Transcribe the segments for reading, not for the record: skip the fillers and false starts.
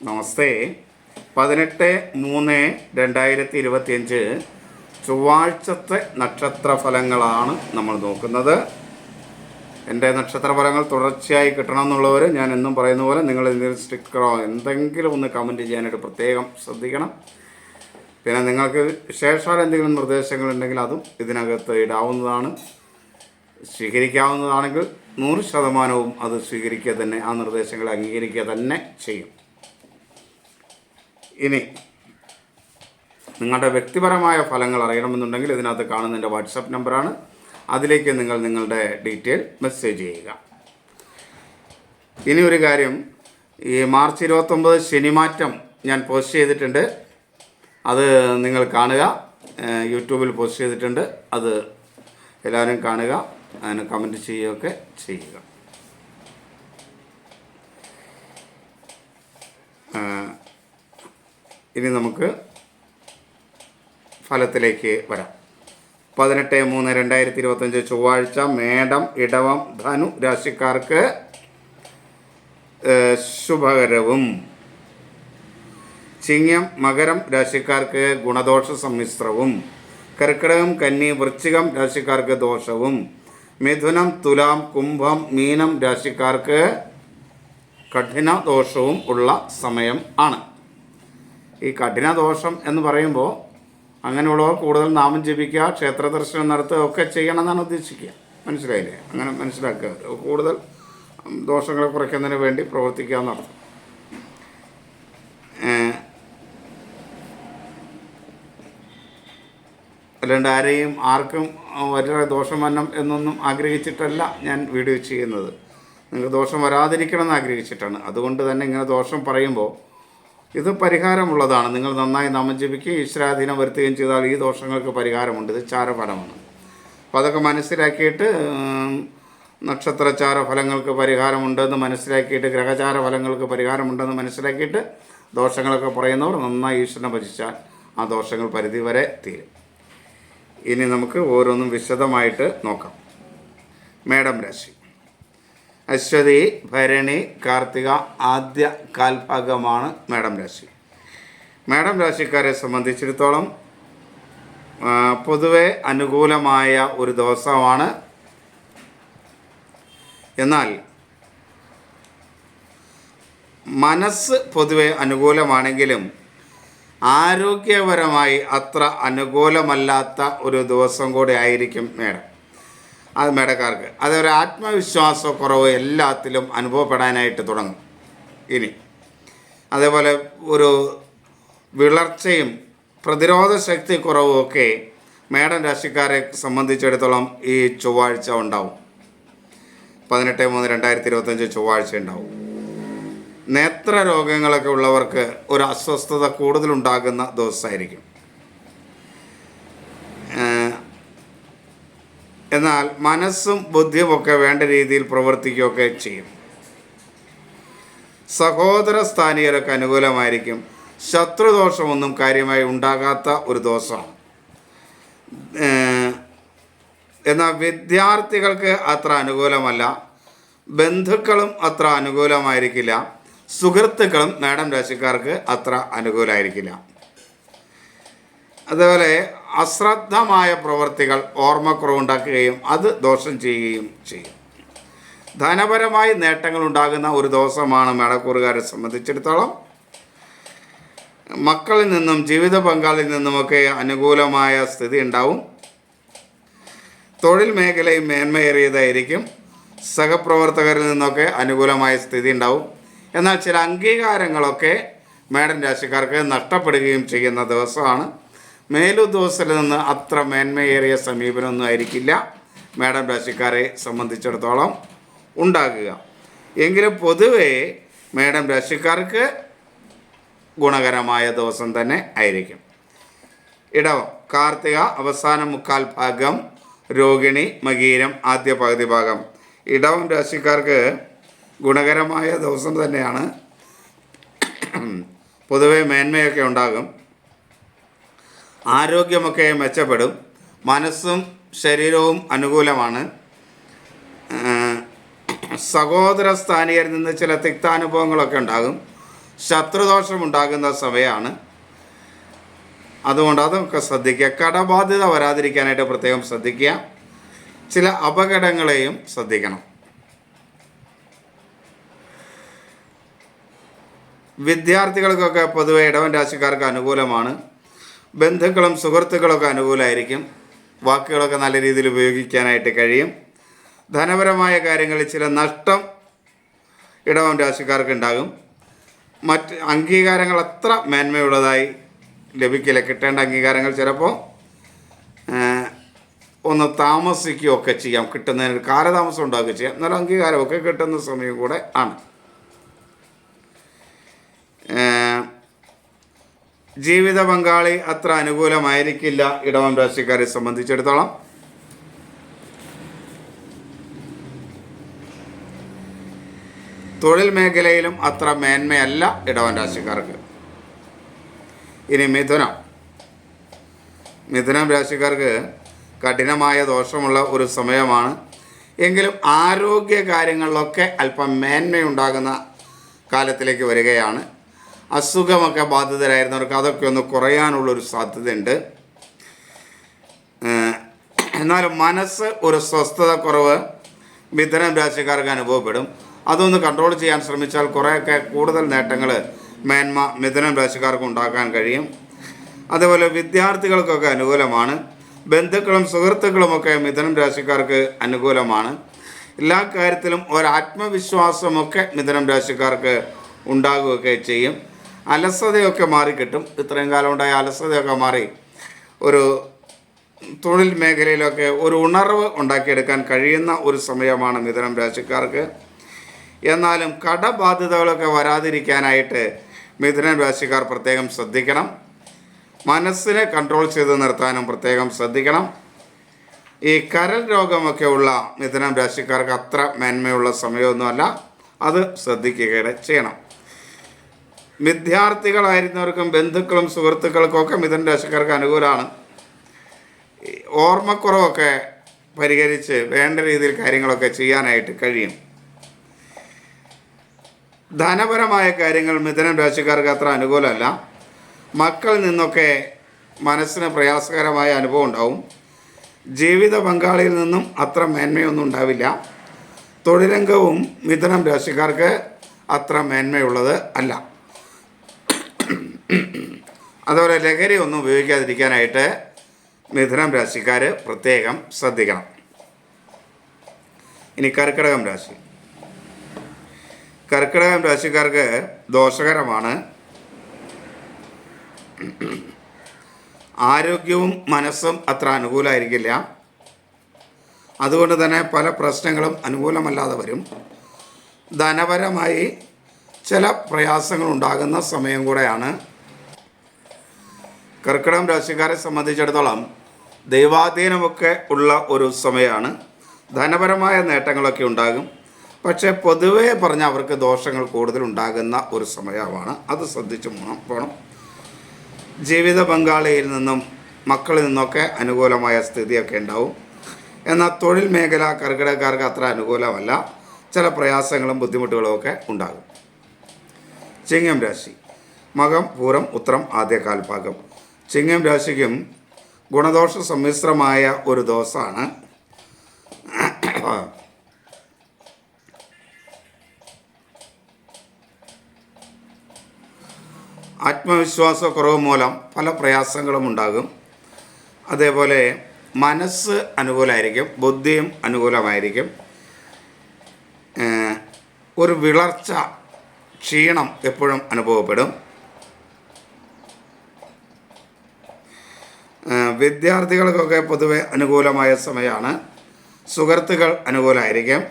നമസ്തേ. 18/3/2025 ചൊവ്വാഴ്ചത്തെ നക്ഷത്രഫലങ്ങളാണ് നമ്മൾ നോക്കുന്നത്. എൻ്റെ നക്ഷത്രഫലങ്ങൾ തുടർച്ചയായി കിട്ടണമെന്നുള്ളവർ ഞാൻ എന്നും പറയുന്ന പോലെ നിങ്ങൾ ഇതിൽ സ്റ്റിക്കറോ എന്തെങ്കിലും ഒന്ന് കമൻറ്റ് ചെയ്യാനായിട്ട് പ്രത്യേകം ശ്രദ്ധിക്കണം. പിന്നെ നിങ്ങൾക്ക് വിശേഷാൽ എന്തെങ്കിലും നിർദ്ദേശങ്ങളുണ്ടെങ്കിൽ അതും ഇതിനകത്ത് ഇടാവുന്നതാണ്. സ്വീകരിക്കാവുന്നതാണെങ്കിൽ 100% അത് സ്വീകരിക്കുക തന്നെ, ആ നിർദ്ദേശങ്ങൾ അംഗീകരിക്കുക തന്നെ ചെയ്യും. ഇനി നിങ്ങളുടെ വ്യക്തിപരമായ ഫലങ്ങൾ അറിയണമെന്നുണ്ടെങ്കിൽ ഇതിനകത്ത് കാണുന്ന എൻ്റെ വാട്സപ്പ് നമ്പറാണ്. അതിലേക്ക് നിങ്ങൾ നിങ്ങളുടെ ഡീറ്റെയിൽ മെസ്സേജ് ചെയ്യുക. ഇനി ഒരു കാര്യം, ഈ മാർച്ച് 29 ശനിമാറ്റം ഞാൻ പോസ്റ്റ് ചെയ്തിട്ടുണ്ട്. അത് നിങ്ങൾ കാണുക. യൂട്യൂബിൽ പോസ്റ്റ് ചെയ്തിട്ടുണ്ട്. അത് എല്ലാവരും കാണുക, അതിന് കമൻറ്റ് ചെയ്യുകയൊക്കെ ചെയ്യുക. ഇനി നമുക്ക് ഫലത്തിലേക്ക് വരാം. 18/3/2025 ചൊവ്വാഴ്ച മേടം, ഇടവം, ധനു രാശിക്കാർക്ക് ശുഭകരവും, ചിങ്ങം, മകരം രാശിക്കാർക്ക് ഗുണദോഷ സമ്മിശ്രവും, കർക്കിടകം, കന്നി, വൃശ്ചികം രാശിക്കാർക്ക് ദോഷവും, മിഥുനം, തുലാം, കുംഭം, മീനം രാശിക്കാർക്ക് കഠിന ദോഷവും ഉള്ള സമയം ആണ്. ഈ കഠിന ദോഷം എന്ന് പറയുമ്പോൾ അങ്ങനെയുള്ളവർ കൂടുതൽ നാമം ജപിക്കുക, ക്ഷേത്ര ദർശനം നടത്തുക ഒക്കെ ചെയ്യണമെന്നാണ് ഉദ്ദേശിക്കുക. മനസ്സിലായില്ലേ? അങ്ങനെ മനസ്സിലാക്കുക. കൂടുതൽ ദോഷങ്ങളെ കുറയ്ക്കുന്നതിന് വേണ്ടി പ്രവർത്തിക്കുക എന്നർത്ഥം. അല്ലാണ്ട് ആർക്കും വളരെ ദോഷം വരണം എന്നൊന്നും ആഗ്രഹിച്ചിട്ടല്ല ഞാൻ വീഡിയോ ചെയ്യുന്നത്. നിങ്ങൾക്ക് ദോഷം വരാതിരിക്കണം എന്ന് ആഗ്രഹിച്ചിട്ടാണ്. അതുകൊണ്ട് തന്നെ ഇങ്ങനെ ദോഷം പറയുമ്പോൾ ഇത് പരിഹാരമുള്ളതാണ്. നിങ്ങൾ നന്നായി നാമം ജപിക്കുകയും ഈശ്വരാധീനം വരുത്തുകയും ചെയ്താൽ ഈ ദോഷങ്ങൾക്ക് പരിഹാരമുണ്ട്. ഇത് ചാരഫലമാണ്. അപ്പോൾ അതൊക്കെ മനസ്സിലാക്കിയിട്ട് നക്ഷത്രചാര ഫലങ്ങൾക്ക് പരിഹാരമുണ്ടെന്ന് മനസ്സിലാക്കിയിട്ട്, ഗ്രഹചാര ഫലങ്ങൾക്ക് പരിഹാരമുണ്ടെന്ന് മനസ്സിലാക്കിയിട്ട് ദോഷങ്ങളൊക്കെ പറയുന്നവർ നന്നായി ഈശ്വരനെ ഭജിച്ചാൽ ആ ദോഷങ്ങൾ പരിധിവരെ തീരും. ഇനി നമുക്ക് ഓരോന്നും വിശദമായിട്ട് നോക്കാം. മേടം രാശി. അശ്വതി, ഭരണി, കാർത്തിക ആദ്യ കാൽഭാഗമാണ് മേടം രാശി. മേടം രാശിക്കാരെ സംബന്ധിച്ചിടത്തോളം പൊതുവെ അനുകൂലമായ ഒരു ദിവസമാണ്. എന്നാൽ മനസ്സ് പൊതുവെ അനുകൂലമാണെങ്കിലും ആരോഗ്യപരമായി അത്ര അനുകൂലമല്ലാത്ത ഒരു ദിവസം കൂടെ ആയിരിക്കും മേടം. അത് മേടക്കാർക്ക് അതൊരു ആത്മവിശ്വാസക്കുറവ് എല്ലാത്തിലും അനുഭവപ്പെടാനായിട്ട് തുടങ്ങും. ഇനി അതേപോലെ ഒരു വിളർച്ചയും പ്രതിരോധ ശക്തി കുറവും ഒക്കെ മേടം രാശിക്കാരെ സംബന്ധിച്ചിടത്തോളം ഈ ചൊവ്വാഴ്ച ഉണ്ടാവും. 18/3/2025 ചൊവ്വാഴ്ച ഉണ്ടാവും. നേത്ര രോഗങ്ങളൊക്കെ ഉള്ളവർക്ക് ഒരു അസ്വസ്ഥത കൂടുതലുണ്ടാകുന്ന ദിവസമായിരിക്കും. എന്നാൽ മനസ്സും ബുദ്ധിയുമൊക്കെ വേണ്ട രീതിയിൽ പ്രവർത്തിക്കുകയൊക്കെ ചെയ്യും. സഹോദര സ്ഥാനീയരൊക്കെ അനുകൂലമായിരിക്കും. ശത്രുദോഷമൊന്നും കാര്യമായി ഉണ്ടാകാത്ത ഒരു ദിവസമാണ്. എന്നാൽ വിദ്യാർത്ഥികൾക്ക് അത്ര അനുകൂലമല്ല. ബന്ധുക്കളും അത്ര അനുകൂലമായിരിക്കില്ല. സുഹൃത്തുക്കളും മേടം രാശിക്കാർക്ക് അത്ര അനുകൂലമായിരിക്കില്ല. അതുപോലെ അശ്രദ്ധമായ പ്രവൃത്തികൾ ഓർമ്മക്കുറവുണ്ടാക്കുകയും അത് ദോഷം ചെയ്യുകയും ചെയ്യും. ധനപരമായി നേട്ടങ്ങൾ ഉണ്ടാകുന്ന ഒരു ദിവസമാണ് മേടക്കൂറുകാരെ സംബന്ധിച്ചിടത്തോളം. മക്കളിൽ നിന്നും ജീവിത പങ്കാളിൽ നിന്നുമൊക്കെ അനുകൂലമായ സ്ഥിതി ഉണ്ടാവും. തൊഴിൽ മേഖലയും മേന്മയേറിയതായിരിക്കും. സഹപ്രവർത്തകരിൽ നിന്നൊക്കെ അനുകൂലമായ സ്ഥിതി ഉണ്ടാവും. എന്നാൽ ചില അംഗീകാരങ്ങളൊക്കെ മേടം രാശിക്കാർക്ക് നഷ്ടപ്പെടുകയും ചെയ്യുന്ന ദിവസമാണ്. മേലുദ്യോഗസ്ഥരിൽ നിന്ന് അത്ര മേന്മയേറിയ സമീപനമൊന്നും ആയിരിക്കില്ല മേടം രാശിക്കാരെ സംബന്ധിച്ചിടത്തോളം ഉണ്ടാകുക. എങ്കിലും പൊതുവെ മേടം രാശിക്കാർക്ക് ഗുണകരമായ ദിവസം തന്നെ ആയിരിക്കും. ഇടവം, കാർത്തിക അവസാന മുക്കാൽ ഭാഗം, രോഹിണി, മകീരം ആദ്യ പകുതി ഭാഗം. ഇടവം രാശിക്കാർക്ക് ഗുണകരമായ ദിവസം തന്നെയാണ്. പൊതുവെ മേന്മയൊക്കെ ഉണ്ടാകും. ആരോഗ്യമൊക്കെ മെച്ചപ്പെടും. മനസ്സും ശരീരവും അനുകൂലമാണ്. സഹോദര സ്ഥാനീയരിൽ നിന്ന് ചില തിക്താനുഭവങ്ങളൊക്കെ ഉണ്ടാകും. ശത്രുദോഷം ഉണ്ടാകുന്ന സമയമാണ്. അതുകൊണ്ട് അതൊക്കെ ശ്രദ്ധിക്കുക. കടബാധ്യത വരാതിരിക്കാനായിട്ട് പ്രത്യേകം ശ്രദ്ധിക്കുക. ചില അപകടങ്ങളെയും ശ്രദ്ധിക്കണം. വിദ്യാർത്ഥികൾക്കൊക്കെ പൊതുവെ ഇടവൻ രാശിക്കാർക്ക് അനുകൂലമാണ്. ബന്ധുക്കളും സുഹൃത്തുക്കളൊക്കെ അനുകൂലമായിരിക്കും. വാക്കുകളൊക്കെ നല്ല രീതിയിൽ ഉപയോഗിക്കാനായിട്ട് കഴിയും. ധനപരമായ കാര്യങ്ങളിൽ ചില നഷ്ടം ഇടവൻ രാശിക്കാർക്ക് ഉണ്ടാകും. മറ്റ് അംഗീകാരങ്ങൾ അത്ര മേന്മയുള്ളതായി ലഭിക്കില്ല. കിട്ടേണ്ട അംഗീകാരങ്ങൾ ചിലപ്പോൾ ഒന്ന് താമസിക്കുകയൊക്കെ ചെയ്യാം. കിട്ടുന്നതിന് ഒരു കാലതാമസം ഉണ്ടാക്കുകയും ചെയ്യാം. എന്നാലും അംഗീകാരമൊക്കെ കിട്ടുന്ന സമയം കൂടെ ആണ്. ജീവിത പങ്കാളി അത്ര അനുകൂലമായിരിക്കില്ല ഇടവൻ രാശിക്കാരെ സംബന്ധിച്ചിടത്തോളം. തൊഴിൽ മേഖലയിലും അത്ര മേന്മയല്ല ഇടവൻ രാശിക്കാർക്ക്. ഇനി മിഥുനം രാശിക്കാർക്ക് കഠിനമായ ദോഷമുള്ള ഒരു സമയമാണ്. എങ്കിലും ആരോഗ്യ കാര്യങ്ങളിലൊക്കെ അല്പം മേന്മയുണ്ടാകുന്ന കാലത്തിലേക്ക് വരികയാണ്. അസുഖമൊക്കെ ബാധിതരായിരുന്നവർക്ക് അതൊക്കെ ഒന്ന് കുറയാനുള്ളൊരു സാധ്യതയുണ്ട്. എന്നാലും മനസ്സ് ഒരു സ്വസ്ഥത കുറവ് മിഥുനം രാശിക്കാർക്ക് അനുഭവപ്പെടും. അതൊന്ന് കൺട്രോൾ ചെയ്യാൻ ശ്രമിച്ചാൽ കുറേയൊക്കെ കൂടുതൽ നേട്ടങ്ങൾ മേന്മ മിഥുനം രാശിക്കാർക്ക് ഉണ്ടാക്കാൻ കഴിയും. അതുപോലെ വിദ്യാർത്ഥികൾക്കൊക്കെ അനുകൂലമാണ്. ബന്ധുക്കളും സുഹൃത്തുക്കളുമൊക്കെ മിഥുനം രാശിക്കാർക്ക് അനുകൂലമാണ്. എല്ലാ കാര്യത്തിലും ഒരാത്മവിശ്വാസമൊക്കെ മിഥുനം രാശിക്കാർക്ക് ഉണ്ടാകുകയൊക്കെ ചെയ്യും. അലസതയൊക്കെ മാറിക്കിട്ടും. ഇത്രയും കാലം ഉണ്ടായ അലസതയൊക്കെ മാറി ഒരു തൊഴിൽ മേഖലയിലൊക്കെ ഒരു ഉണർവ് ഉണ്ടാക്കിയെടുക്കാൻ കഴിയുന്ന ഒരു സമയമാണ് മിഥുനം രാശിക്കാർക്ക്. എന്നാലും കടബാധ്യതകളൊക്കെ വരാതിരിക്കാനായിട്ട് മിഥുനം രാശിക്കാർ പ്രത്യേകം ശ്രദ്ധിക്കണം. മനസ്സിനെ കൺട്രോൾ ചെയ്ത് നിർത്താനും പ്രത്യേകം ശ്രദ്ധിക്കണം. ഈ കരൾ രോഗമൊക്കെ ഉള്ള മിഥുനം രാശിക്കാർക്ക് അത്ര മേന്മയുള്ള സമയമൊന്നുമല്ല. അത് ശ്രദ്ധിക്കുകയും ചെയ്യണം. വിദ്യാർത്ഥികളായിരുന്നവർക്കും ബന്ധുക്കളും സുഹൃത്തുക്കൾക്കൊക്കെ മിഥുനം രാശിക്കാർക്ക് അനുകൂലമാണ്. ഓർമ്മക്കുറവൊക്കെ പരിഹരിച്ച് വേണ്ട രീതിയിൽ കാര്യങ്ങളൊക്കെ ചെയ്യാനായിട്ട് കഴിയും. ധനപരമായ കാര്യങ്ങൾ മിഥുനം രാശിക്കാർക്ക് അത്ര അനുകൂലമല്ല. മക്കളിൽ നിന്നൊക്കെ മനസ്സിന് പ്രയാസകരമായ അനുഭവം ഉണ്ടാവും. ജീവിത പങ്കാളിയിൽ നിന്നും അത്ര മേന്മയൊന്നും ഉണ്ടാവില്ല. തൊഴിലംഗവും മിഥുനം രാശിക്കാർക്ക് അത്ര മേന്മയുള്ളത് അല്ല. അതുപോലെ ലഹരി ഒന്നും ഉപയോഗിക്കാതിരിക്കാനായിട്ട് മിഥുനം രാശിക്കാർ പ്രത്യേകം ശ്രദ്ധിക്കണം. ഇനി കർക്കിടകം രാശിക്കാർക്ക് ദോഷകരമാണ്. ആരോഗ്യവും മനസ്സും അത്ര അനുകൂലമായിരിക്കില്ല. അതുകൊണ്ട് തന്നെ പല പ്രശ്നങ്ങളും അനുകൂലമല്ലാതെ വരും. ധനപരമായി ചില പ്രയാസങ്ങൾ ഉണ്ടാകുന്ന സമയം കൂടെയാണ്. കർക്കിടകം രാശിക്കാരെ സംബന്ധിച്ചിടത്തോളം ദൈവാധീനമൊക്കെ ഉള്ള ഒരു സമയമാണ്. ധനപരമായ നേട്ടങ്ങളൊക്കെ ഉണ്ടാകും. പക്ഷേ പൊതുവേ പറഞ്ഞാൽ അവർക്ക് ദോഷങ്ങൾ കൂടുതൽ ഉണ്ടാകുന്ന ഒരു സമയമാണ്. അത് ശ്രദ്ധിച്ച് പോകണം. ജീവിത പങ്കാളിയിൽ നിന്നും മക്കളിൽ നിന്നൊക്കെ അനുകൂലമായ സ്ഥിതിയൊക്കെ ഉണ്ടാവും. എന്നാൽ തൊഴിൽ മേഖല കർക്കിടകക്കാർക്ക് അത്ര അനുകൂലമല്ല. ചില പ്രയാസങ്ങളും ബുദ്ധിമുട്ടുകളും ഒക്കെ ഉണ്ടാകും. ചിങ്ങം രാശി മകം പൂരം ഉത്രം ആദ്യ കാൽഭാഗം. ചിങ്ങം രാശിക്കും ഗുണദോഷ സമ്മിശ്രമായ ഒരു ദോഷമാണ്. ആത്മവിശ്വാസക്കുറവ് മൂലം പല പ്രയാസങ്ങളും ഉണ്ടാകും. അതേപോലെ മനസ്സ് അനുകൂലമായിരിക്കും, ബുദ്ധിയും അനുകൂലമായിരിക്കും. ഒരു വിളർച്ച, ക്ഷീണം എപ്പോഴും അനുഭവപ്പെടും. വിദ്യാർത്ഥികൾക്കൊക്കെ പൊതുവെ അനുകൂലമായ സമയമാണ്. സുഹൃത്തുക്കൾ അനുകൂലമായിരിക്കും.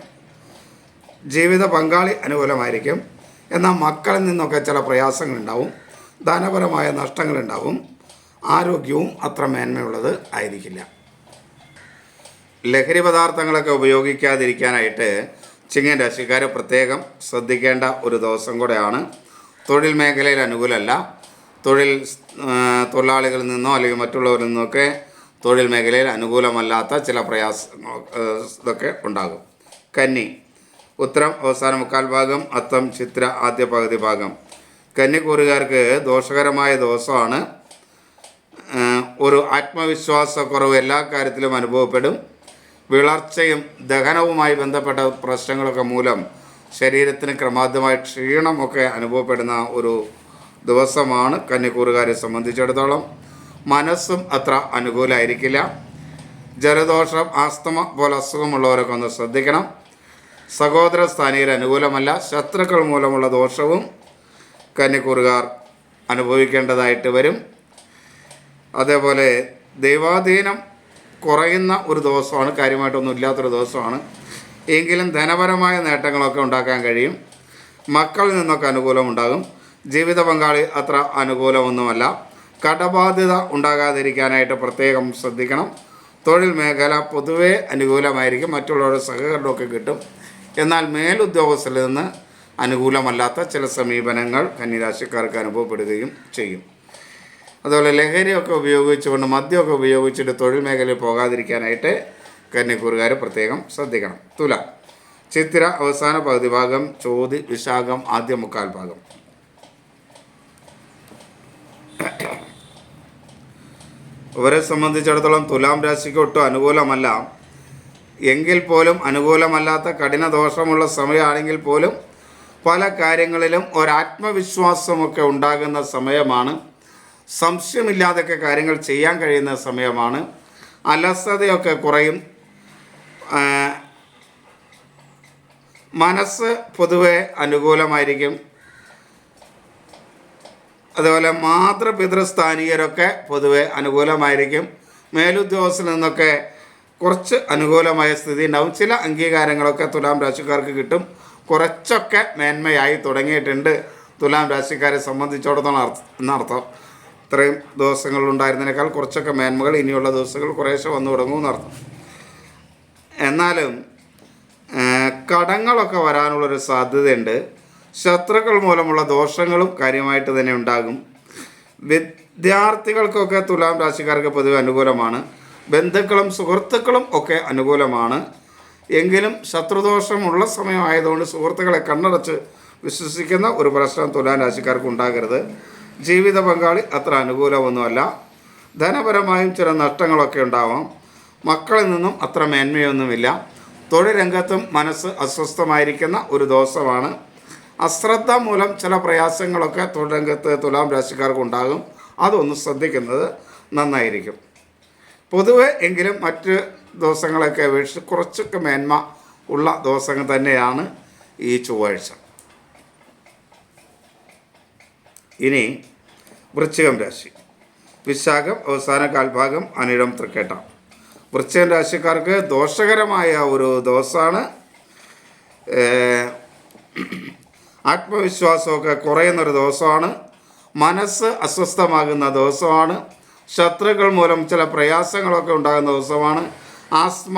ജീവിത പങ്കാളി അനുകൂലമായിരിക്കും. എന്നാൽ മക്കളിൽ നിന്നൊക്കെ ചില പ്രയാസങ്ങളുണ്ടാവും. ധനപരമായ നഷ്ടങ്ങളുണ്ടാവും. ആരോഗ്യവും അത്ര മേന്മയുള്ളത് ആയിരിക്കില്ല. ലഹരി പദാർത്ഥങ്ങളൊക്കെ ഉപയോഗിക്കാതിരിക്കാനായിട്ട് ചിങ്ങൻ രാശിക്കാർ പ്രത്യേകം ശ്രദ്ധിക്കേണ്ട ഒരു ദിവസം കൂടെയാണ്. തൊഴിൽ മേഖലയിൽ അനുകൂലമല്ല. തൊഴിലാളികളിൽ നിന്നോ അല്ലെങ്കിൽ മറ്റുള്ളവരിൽ നിന്നൊക്കെ തൊഴിൽ മേഖലയിൽ അനുകൂലമല്ലാത്ത ചില പ്രയാസങ്ങൾ ഇതൊക്കെ ഉണ്ടാകും. കന്നി ഉത്തരം അവസാന മുക്കാൽ ഭാഗം, അത്തം ചിത്ര ആദ്യ പകുതി ഭാഗം. കന്നിക്കൂറുകാർക്ക് ദോഷകരമായ ദിവസമാണ്. ഒരു ആത്മവിശ്വാസക്കുറവ് എല്ലാ കാര്യത്തിലും അനുഭവപ്പെടും. വിളർച്ചയും ദഹനവുമായി ബന്ധപ്പെട്ട പ്രശ്നങ്ങളൊക്കെ മൂലം ശരീരത്തിന് ക്രമാതീതമായ ക്ഷീണമൊക്കെ അനുഭവപ്പെടുന്ന ഒരു ദിവസമാണ് കന്നിക്കൂറുകാരെ സംബന്ധിച്ചിടത്തോളം. മനസ്സും അത്ര അനുകൂലമായിരിക്കില്ല. ജലദോഷം, ആസ്തമ പോലെ അസുഖമുള്ളവരൊക്കെ ഒന്ന് ശ്രദ്ധിക്കണം. സഹോദര സ്ഥാനീയർ അനുകൂലമല്ല. ശത്രുക്കൾ മൂലമുള്ള ദോഷവും കന്നിക്കൂറുകാർ അനുഭവിക്കേണ്ടതായിട്ട് വരും. അതേപോലെ ദൈവാധീനം കുറയുന്ന ഒരു ദിവസമാണ്, കാര്യമായിട്ടൊന്നും ഇല്ലാത്തൊരു ദിവസമാണ്. എങ്കിലും ധനപരമായ നേട്ടങ്ങളൊക്കെ ഉണ്ടാക്കാൻ കഴിയും. മക്കളിൽ നിന്നൊക്കെ അനുകൂലമുണ്ടാകും. ജീവിത പങ്കാളി അത്ര അനുകൂലമൊന്നുമല്ല. കടബാധ്യത ഉണ്ടാകാതിരിക്കാനായിട്ട് പ്രത്യേകം ശ്രദ്ധിക്കണം. തൊഴിൽ മേഖല പൊതുവേ അനുകൂലമായിരിക്കും. മറ്റുള്ളവരുടെ സഹകരണമൊക്കെ കിട്ടും. എന്നാൽ മേലുദ്യോഗസ്ഥരിൽ നിന്ന് അനുകൂലമല്ലാത്ത ചില സമീപനങ്ങൾ കന്നിരാശിക്കാർക്ക് അനുഭവപ്പെടുകയും ചെയ്യും. അതുപോലെ ലഹരിയൊക്കെ ഉപയോഗിച്ചുകൊണ്ട്, മദ്യമൊക്കെ ഉപയോഗിച്ചിട്ട് തൊഴിൽ മേഖലയിൽ പോകാതിരിക്കാനായിട്ട് കന്നിക്കൂറുകാർ പ്രത്യേകം ശ്രദ്ധിക്കണം. തുല, ചിത്തിര അവസാന പകുതി ഭാഗം, ചോതി വിശാഖം ആദ്യ മുക്കാൽ ഭാഗം. ഇവരെ സംബന്ധിച്ചിടത്തോളം തുലാം രാശിക്ക് ഒട്ടും അനുകൂലമല്ല. എങ്കിൽ പോലും അനുകൂലമല്ലാത്ത കഠിന ദോഷമുള്ള സമയമാണെങ്കിൽ പോലും പല കാര്യങ്ങളിലും ഒരാത്മവിശ്വാസമൊക്കെ ഉണ്ടാകുന്ന സമയമാണ്. സംശയമില്ലാതൊക്കെ കാര്യങ്ങൾ ചെയ്യാൻ കഴിയുന്ന സമയമാണ്. അലസതയൊക്കെ കുറയും. മനസ്സ് പൊതുവെ അനുകൂലമായിരിക്കും. അതുപോലെ മാതൃപിതൃസ്ഥാനീയരൊക്കെ പൊതുവെ അനുകൂലമായിരിക്കും. മേലുദ്യോഗസ്ഥരിൽ നിന്നൊക്കെ കുറച്ച് അനുകൂലമായ സ്ഥിതി ഉണ്ടാവും. ചില അംഗീകാരങ്ങളൊക്കെ തുലാം രാശിക്കാർക്ക് കിട്ടും. കുറച്ചൊക്കെ മേന്മയായി തുടങ്ങിയിട്ടുണ്ട് തുലാം രാശിക്കാരെ സംബന്ധിച്ചിടത്തോളം എന്നർത്ഥം. ഇത്രയും ദിവസങ്ങളുണ്ടായിരുന്നതിനേക്കാൾ കുറച്ചൊക്കെ മേന്മകൾ ഇനിയുള്ള ദിവസങ്ങൾ കുറേശ്ശെ വന്നു തുടങ്ങുമെന്നർത്ഥം. എന്നാലും കടങ്ങളൊക്കെ വരാനുള്ളൊരു സാധ്യതയുണ്ട്. ശത്രുക്കൾ മൂലമുള്ള ദോഷങ്ങളും കാര്യമായിട്ട് തന്നെ ഉണ്ടാകും. വിദ്യാർത്ഥികൾക്കൊക്കെ തുലാം രാശിക്കാർക്ക് പൊതുവെ അനുകൂലമാണ്. ബന്ധുക്കളും സുഹൃത്തുക്കളും ഒക്കെ അനുകൂലമാണ്. എങ്കിലും ശത്രുദോഷമുള്ള സമയമായതുകൊണ്ട് സുഹൃത്തുക്കളെ കണ്ണടച്ച് വിശ്വസിക്കുന്ന ഒരു പ്രശ്നം തുലാം രാശിക്കാർക്ക് ഉണ്ടാകരുത്. ജീവിത പങ്കാളി അത്ര അനുകൂലമൊന്നുമല്ല. ധനപരമായും ചില നഷ്ടങ്ങളൊക്കെ ഉണ്ടാവാം. മക്കളിൽ നിന്നും അത്ര മേന്മയൊന്നുമില്ല. തൊഴിൽ രംഗത്തും മനസ്സ് അസ്വസ്ഥമായിരിക്കുന്ന ഒരു ദിവസമാണ്. അശ്രദ്ധ മൂലം ചില പ്രയാസങ്ങളൊക്കെ തൊഴിൽ രംഗത്ത് തുലാം രാശിക്കാർക്ക് ഉണ്ടാകും. അതൊന്ന് ശ്രദ്ധിക്കുന്നത് നന്നായിരിക്കും. പൊതുവെ എങ്കിലും മറ്റ് ദിവസങ്ങളൊക്കെ അപേക്ഷിച്ച് കുറച്ചൊക്കെ മേന്മ ഉള്ള ദിവസങ്ങൾ തന്നെയാണ് ഈ ചൊവ്വാഴ്ച. ഇനി വൃശ്ചികം രാശി, വിശാഖം അവസാന കാൽഭാഗം, അനിഴം തൃക്കേട്ട. വൃശ്ചികം രാശിക്കാർക്ക് ദോഷകരമായ ഒരു ദിവസമാണ്. ആത്മവിശ്വാസമൊക്കെ കുറയുന്നൊരു ദിവസമാണ്. മനസ്സ് അസ്വസ്ഥമാകുന്ന ദിവസമാണ്. ശത്രുക്കൾ മൂലം ചില പ്രയാസങ്ങളൊക്കെ ഉണ്ടാകുന്ന ദിവസമാണ്. ആസ്മ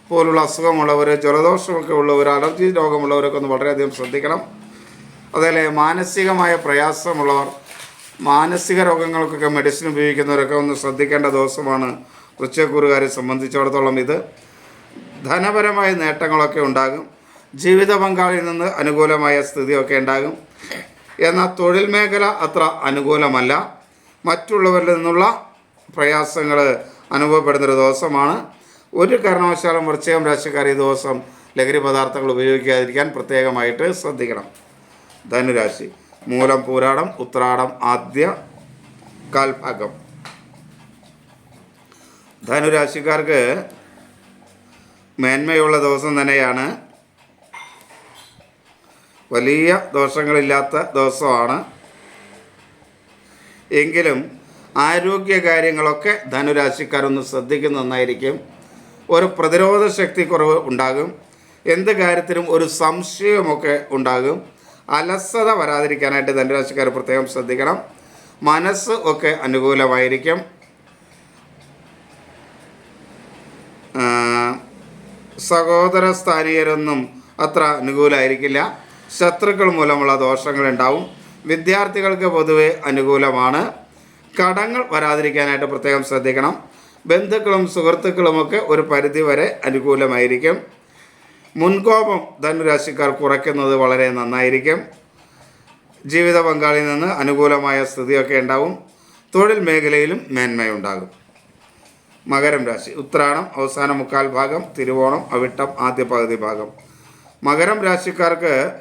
പോലുള്ള അസുഖമുള്ളവർ, ജലദോഷമൊക്കെ ഉള്ളവർ, അലർജി രോഗമുള്ളവരൊക്കെ ഒന്ന് വളരെയധികം ശ്രദ്ധിക്കണം. അതുപോലെ മാനസികമായ പ്രയാസമുള്ളവർ, മാനസിക രോഗങ്ങൾക്കൊക്കെ മെഡിസിൻ ഉപയോഗിക്കുന്നവരൊക്കെ ഒന്ന് ശ്രദ്ധിക്കേണ്ട ദിവസമാണ് വൃശ്ചികക്കൂറുകാരെ സംബന്ധിച്ചിടത്തോളം. ഇത് ധനപരമായ നേട്ടങ്ങളൊക്കെ ഉണ്ടാകും. ജീവിത പങ്കാളിയിൽ നിന്ന് അനുകൂലമായ സ്ഥിതിയൊക്കെ ഉണ്ടാകും. എന്നാൽ തൊഴിൽ മേഖല അത്ര അനുകൂലമല്ല. മറ്റുള്ളവരിൽ നിന്നുള്ള പ്രയാസങ്ങൾ അനുഭവപ്പെടുന്നൊരു ദിവസമാണ്. ഒരു കാരണവശാലും വൃശ്ചികം രാശിക്കാർ ഈ ദിവസം ലഹരി പദാർത്ഥങ്ങൾ ഉപയോഗിക്കാതിരിക്കാൻ പ്രത്യേകമായിട്ട് ശ്രദ്ധിക്കണം. ധനുരാശി, മൂലം പൂരാടം ഉത്രാടം ആദ്യ കാൽഭാഗം. ധനുരാശിക്കാർക്ക് മേന്മയുള്ള ദിവസം തന്നെയാണ്. വലിയ ദോഷങ്ങളില്ലാത്ത ദിവസമാണ്. എങ്കിലും ആരോഗ്യ കാര്യങ്ങളൊക്കെ ധനുരാശിക്കാരൊന്ന് ശ്രദ്ധിക്കുന്ന നന്നായിരിക്കും. ഒരു പ്രതിരോധ ശക്തി കുറവ് ഉണ്ടാകും. എന്ത് കാര്യത്തിലും ഒരു സംശയമൊക്കെ ഉണ്ടാകും. അലസത വരാതിരിക്കാനായിട്ട് ധനുരാശിക്കാർ പ്രത്യേകം ശ്രദ്ധിക്കണം. മനസ്സ് ഒക്കെ അനുകൂലമായിരിക്കും. സഹോദര സ്ഥാനീയരൊന്നും അത്ര അനുകൂലമായിരിക്കില്ല. ശത്രുക്കൾ മൂലമുള്ള ദോഷങ്ങളുണ്ടാവും. വിദ്യാർത്ഥികൾക്ക് പൊതുവെ അനുകൂലമാണ്. കടങ്ങൾ വരാതിരിക്കാനായിട്ട് പ്രത്യേകം ശ്രദ്ധിക്കണം. ബന്ധുക്കളും സുഹൃത്തുക്കളുമൊക്കെ ഒരു പരിധി വരെ അനുകൂലമായിരിക്കും. മുൻകോപം ധനുരാശിക്കാർ കുറയ്ക്കുന്നത് വളരെ നന്നായിരിക്കും. ജീവിത പങ്കാളിയിൽ നിന്ന് അനുകൂലമായ സ്ഥിതിയൊക്കെ ഉണ്ടാവും. തൊഴിൽ മേഖലയിലും മേന്മയുണ്ടാകും. മകരം രാശി ഉത്രാടം അവസാന മുക്കാൽ ഭാഗം, തിരുവോണം അവിട്ടം ആദ്യ പകുതി ഭാഗം. മകരം രാശിക്കാർക്ക്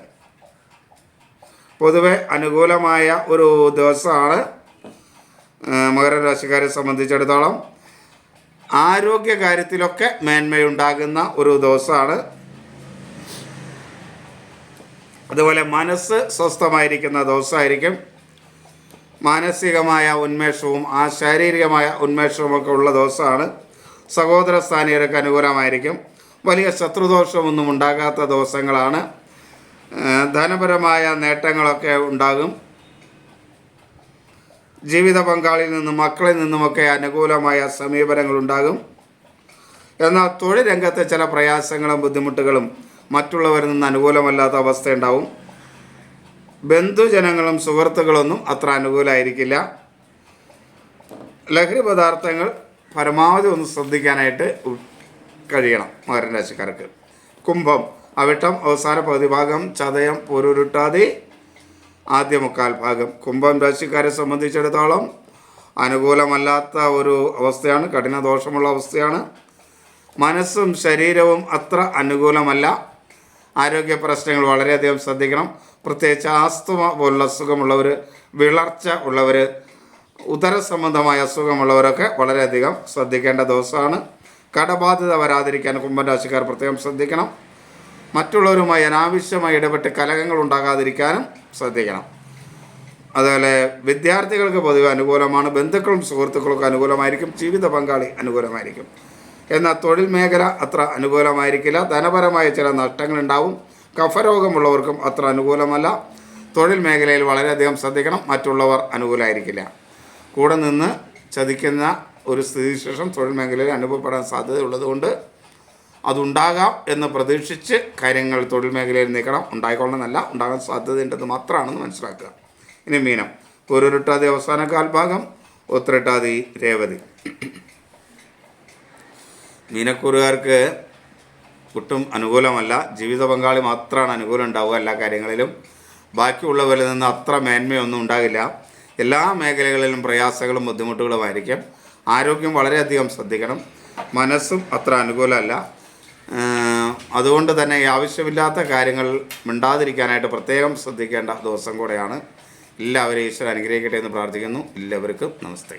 പൊതുവെ അനുകൂലമായ ഒരു ദിവസമാണ്. മകരം രാശിക്കാരെ സംബന്ധിച്ചിടത്തോളം ആരോഗ്യ കാര്യത്തിലൊക്കെ മേന്മയുണ്ടാകുന്ന ഒരു ദിവസമാണ്. അതുപോലെ മനസ്സ് സ്വസ്ഥമായിരിക്കുന്ന ദിവസമായിരിക്കും. മാനസികമായ ഉന്മേഷവും ശാരീരികമായ ഉന്മേഷവുമൊക്കെ ഉള്ള ദിവസമാണ്. സഹോദര സ്ഥാനീയർക്ക് അനുകൂലമായിരിക്കും. വലിയ ശത്രുദോഷമൊന്നും ഉണ്ടാകാത്ത ദിവസങ്ങളാണ്. ധനപരമായ നേട്ടങ്ങളൊക്കെ ഉണ്ടാകും. ജീവിത പങ്കാളിയിൽ നിന്നും മക്കളിൽ നിന്നുമൊക്കെ അനുകൂലമായ സമീപനങ്ങളുണ്ടാകും. എന്നാൽ തൊഴിൽ രംഗത്തെ ചില പ്രയാസങ്ങളും ബുദ്ധിമുട്ടുകളും മറ്റുള്ളവരിൽ നിന്ന് അനുകൂലമല്ലാത്ത അവസ്ഥയുണ്ടാവും. ബന്ധുജനങ്ങളും സുഹൃത്തുക്കളൊന്നും അത്ര അനുകൂലമായിരിക്കില്ല. ലഹരി പദാർത്ഥങ്ങൾ പരമാവധി ഒന്ന് ശ്രദ്ധിക്കാനായിട്ട് കഴിയണം മകരം രാശിക്കാർക്ക്. കുംഭം അവിട്ടം അവസാന പകുതി ഭാഗം, ചതയം പൂരുരുട്ടാതി ആദ്യ മുക്കാൽ ഭാഗം. കുംഭം രാശിക്കാരെ സംബന്ധിച്ചിടത്തോളം അനുകൂലമല്ലാത്ത ഒരു അവസ്ഥയാണ്, കഠിന ദോഷമുള്ള അവസ്ഥയാണ്. മനസ്സും ശരീരവും അത്ര അനുകൂലമല്ല. ആരോഗ്യ പ്രശ്നങ്ങൾ വളരെയധികം ശ്രദ്ധിക്കണം. പ്രത്യേകിച്ച് ആസ്തമ പോലുള്ള അസുഖമുള്ളവർ, വിളർച്ച ഉള്ളവർ, ഉദര സംബന്ധമായ അസുഖമുള്ളവരൊക്കെ വളരെയധികം ശ്രദ്ധിക്കേണ്ട ദിവസമാണ്. കടബാധ്യത വരാതിരിക്കാൻ കുംഭം രാശിക്കാർ പ്രത്യേകം ശ്രദ്ധിക്കണം. മറ്റുള്ളവരുമായി അനാവശ്യമായി ഇടപെട്ട് കലഹങ്ങൾ ഉണ്ടാകാതിരിക്കാനും ശ്രദ്ധിക്കണം. അതുപോലെ വിദ്യാർത്ഥികൾക്ക് പൊതുവെ അനുകൂലമാണ്. ബന്ധുക്കളും സുഹൃത്തുക്കളൊക്കെ അനുകൂലമായിരിക്കും. ജീവിത പങ്കാളി അനുകൂലമായിരിക്കും. എന്നാൽ തൊഴിൽ മേഖല അത്ര അനുകൂലമായിരിക്കില്ല. ധനപരമായ ചില നഷ്ടങ്ങളുണ്ടാവും. കഫരോഗമുള്ളവർക്കും അത്ര അനുകൂലമല്ല. തൊഴിൽ മേഖലയിൽ വളരെയധികം ശ്രദ്ധിക്കണം. മറ്റുള്ളവർ അനുകൂലമായിരിക്കില്ല. കൂടെ നിന്ന് ചതിക്കുന്ന ഒരു സ്ഥിതിവിശേഷം തൊഴിൽ മേഖലയിൽ അനുഭവപ്പെടാൻ സാധ്യതയുള്ളതുകൊണ്ട് അതുണ്ടാകാം എന്ന് പ്രതീക്ഷിച്ച് കാര്യങ്ങൾ തൊഴിൽ മേഖലയിൽ നീക്കണം. ഉണ്ടായിക്കൊള്ളണമെന്നല്ല, ഉണ്ടാകാൻ സാധ്യതയുണ്ടെന്ന് മാത്രമാണെന്ന് മനസ്സിലാക്കുക. ഇനി മീനം പൂരുരുട്ടാതി അവസാന കാൽഭാഗം, ഉത്രട്ടാതി രേവതി. മീനക്കൂറുകാർക്ക് ഒട്ടും അനുകൂലമല്ല. ജീവിത പങ്കാളി മാത്രമാണ് അനുകൂലം ഉണ്ടാവുക എല്ലാ കാര്യങ്ങളിലും. ബാക്കിയുള്ളവരിൽ നിന്ന് അത്ര മേന്മയൊന്നും ഉണ്ടാകില്ല. എല്ലാ മേഖലകളിലും പ്രയാസങ്ങളും ബുദ്ധിമുട്ടുകളുമായിരിക്കും. ആരോഗ്യം വളരെയധികം ശ്രദ്ധിക്കണം. മനസ്സും അത്ര അനുകൂലമല്ല. അതുകൊണ്ട് തന്നെ ഈ ആവശ്യമില്ലാത്ത കാര്യങ്ങൾ മിണ്ടാതിരിക്കാനായിട്ട് പ്രത്യേകം ശ്രദ്ധിക്കേണ്ട ദിവസം കൂടെയാണ്. എല്ലാവരെയും ഈശ്വരൻ അനുഗ്രഹിക്കട്ടെ എന്ന് പ്രാർത്ഥിക്കുന്നു. എല്ലാവർക്കും നമസ്തേ.